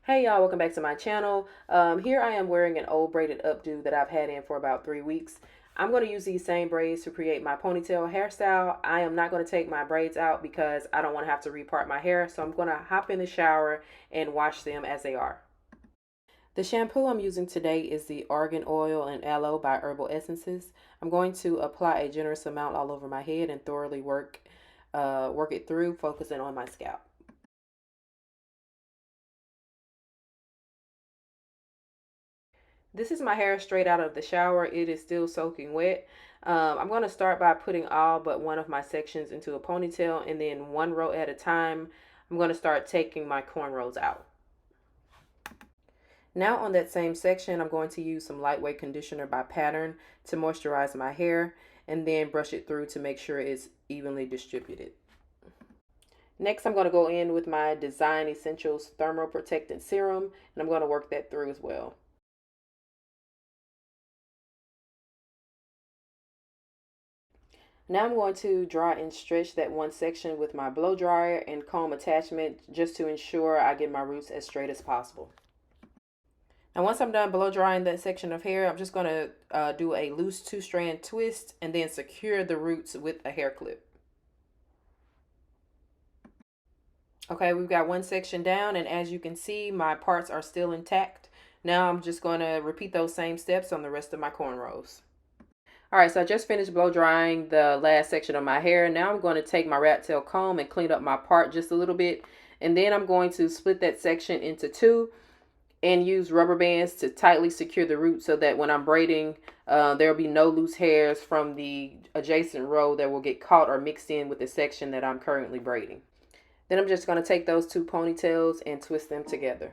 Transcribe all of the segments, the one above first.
Hey y'all, welcome back to my channel. Here I am wearing an old braided updo that I've had in for about 3 weeks. I'm going to use these same braids to create my ponytail hairstyle. I am not going to take my braids out because I don't want to have to repart my hair. So I'm going to hop in the shower and wash them as they are. The shampoo I'm using today is the Argan Oil and Aloe by Herbal Essences. I'm going to apply a generous amount all over my head and thoroughly work it through, focusing on my scalp. This is my hair straight out of the shower. It is still soaking wet. I'm going to start by putting all but one of my sections into a ponytail, and then one row at a time, I'm going to start taking my cornrows out. Now on that same section, I'm going to use some lightweight conditioner by Pattern to moisturize my hair and then brush it through to make sure it's evenly distributed. Next, I'm going to go in with my Design Essentials Thermal Protectant Serum, and I'm going to work that through as well. Now I'm going to dry and stretch that one section with my blow dryer and comb attachment just to ensure I get my roots as straight as possible. Now once I'm done blow drying that section of hair, I'm just going to do a loose 2-strand twist and then secure the roots with a hair clip. Okay, we've got one section down, and as you can see, my parts are still intact. Now I'm just going to repeat those same steps on the rest of my cornrows. All right, so I just finished blow drying the last section of my hair. Now I'm going to take my rat tail comb and clean up my part just a little bit. And then I'm going to split that section into two and use rubber bands to tightly secure the root so that when I'm braiding, there will be no loose hairs from the adjacent row that will get caught or mixed in with the section that I'm currently braiding. Then I'm just going to take those two ponytails and twist them together.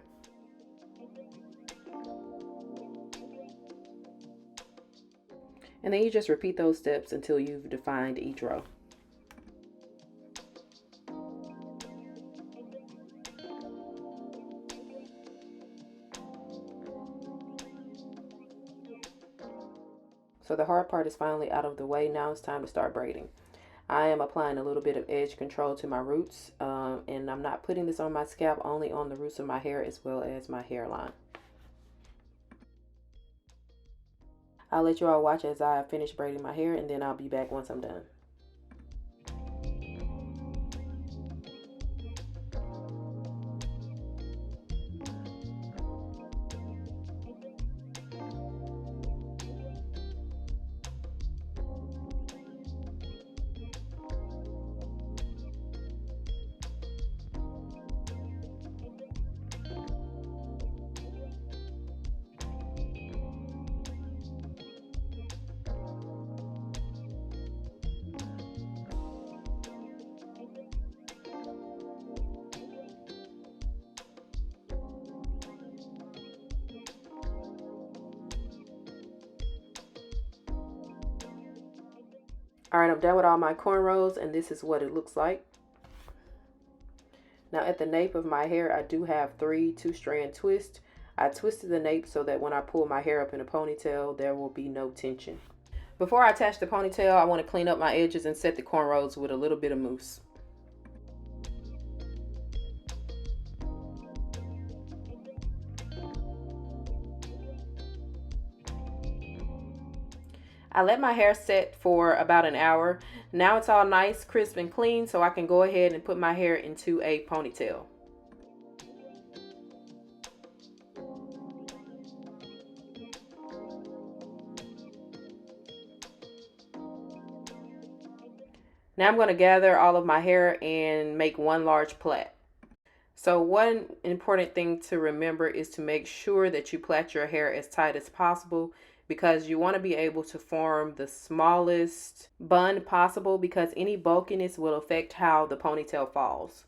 And then you just repeat those steps until you've defined each row. So the hard part is finally out of the way. Now it's time to start braiding. I am applying a little bit of edge control to my roots, and I'm not putting this on my scalp, only on the roots of my hair as well as my hairline. I'll let you all watch as I finish braiding my hair, and then I'll be back once I'm done. All right, I'm done with all my cornrows, and this is what it looks like. Now at the nape of my hair, I do have 3 2-strand twists. I twisted the nape so that when I pull my hair up in a ponytail, there will be no tension. Before I attach the ponytail, I want to clean up my edges and set the cornrows with a little bit of mousse. I let my hair set for about an hour. Now it's all nice, crisp, and clean, so I can go ahead and put my hair into a ponytail. Now I'm going to gather all of my hair and make one large plait. So one important thing to remember is to make sure that you plait your hair as tight as possible, because you want to be able to form the smallest bun possible, because any bulkiness will affect how the ponytail falls.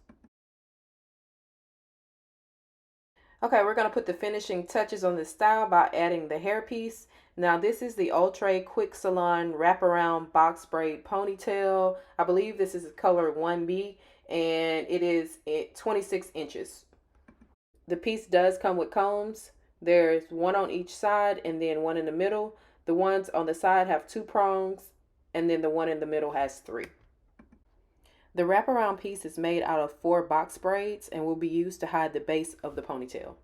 Okay, we're going to put the finishing touches on this style by adding the hairpiece. Now this is the Outre Quick Salon Wraparound Box Braid Ponytail. I believe this is color 1B, and it is at 26 inches. The piece does come with combs. There's one on each side and then one in the middle. The ones on the side have 2 prongs, and then the one in the middle has 3. The wraparound piece is made out of 4 box braids and will be used to hide the base of the ponytail.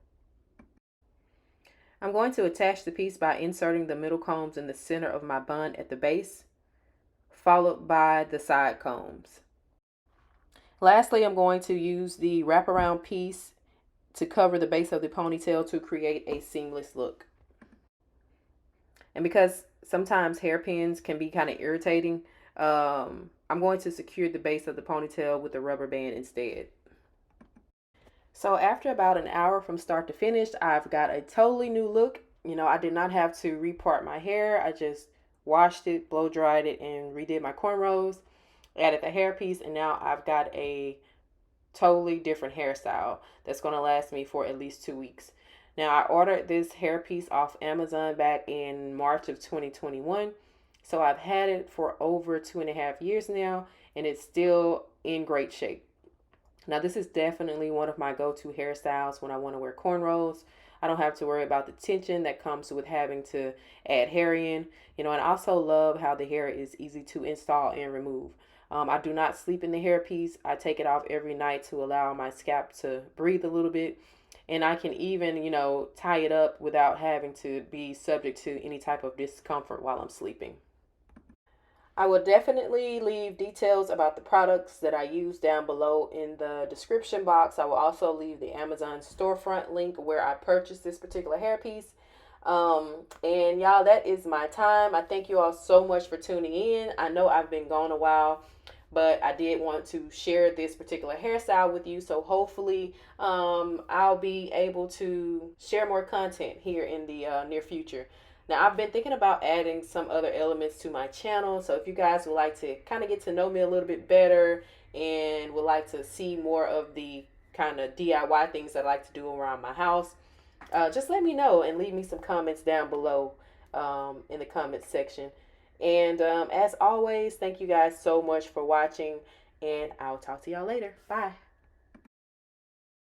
I'm going to attach the piece by inserting the middle combs in the center of my bun at the base, followed by the side combs. Lastly, I'm going to use the wraparound piece to cover the base of the ponytail to create a seamless look. And because sometimes hairpins can be kind of irritating, I'm going to secure the base of the ponytail with a rubber band instead. So after about an hour from start to finish, I've got a totally new look. You know, I did not have to repart my hair. I just washed it, blow dried it, and redid my cornrows, added the hairpiece, and now I've got a totally different hairstyle that's going to last me for at least 2 weeks. Now, I ordered this hairpiece off Amazon back in March of 2021. So I've had it for over 2.5 years now, and it's still in great shape. Now, this is definitely one of my go-to hairstyles when I want to wear cornrows. I don't have to worry about the tension that comes with having to add hair in. You know, and I also love how the hair is easy to install and remove. I do not sleep in the hairpiece. I take it off every night to allow my scalp to breathe a little bit. And I can even, you know, tie it up without having to be subject to any type of discomfort while I'm sleeping. I will definitely leave details about the products that I use down below in the description box. I will also leave the Amazon storefront link where I purchased this particular hairpiece. And y'all, that is my time. I thank you all so much for tuning in. I know I've been gone a while, but I did want to share this particular hairstyle with you. So hopefully I'll be able to share more content here in the near future. Now, I've been thinking about adding some other elements to my channel. So if you guys would like to kind of get to know me a little bit better and would like to see more of the kind of DIY things that I like to do around my house, just let me know and leave me some comments down below in the comments section. And as always, thank you guys so much for watching, and I'll talk to y'all later. Bye.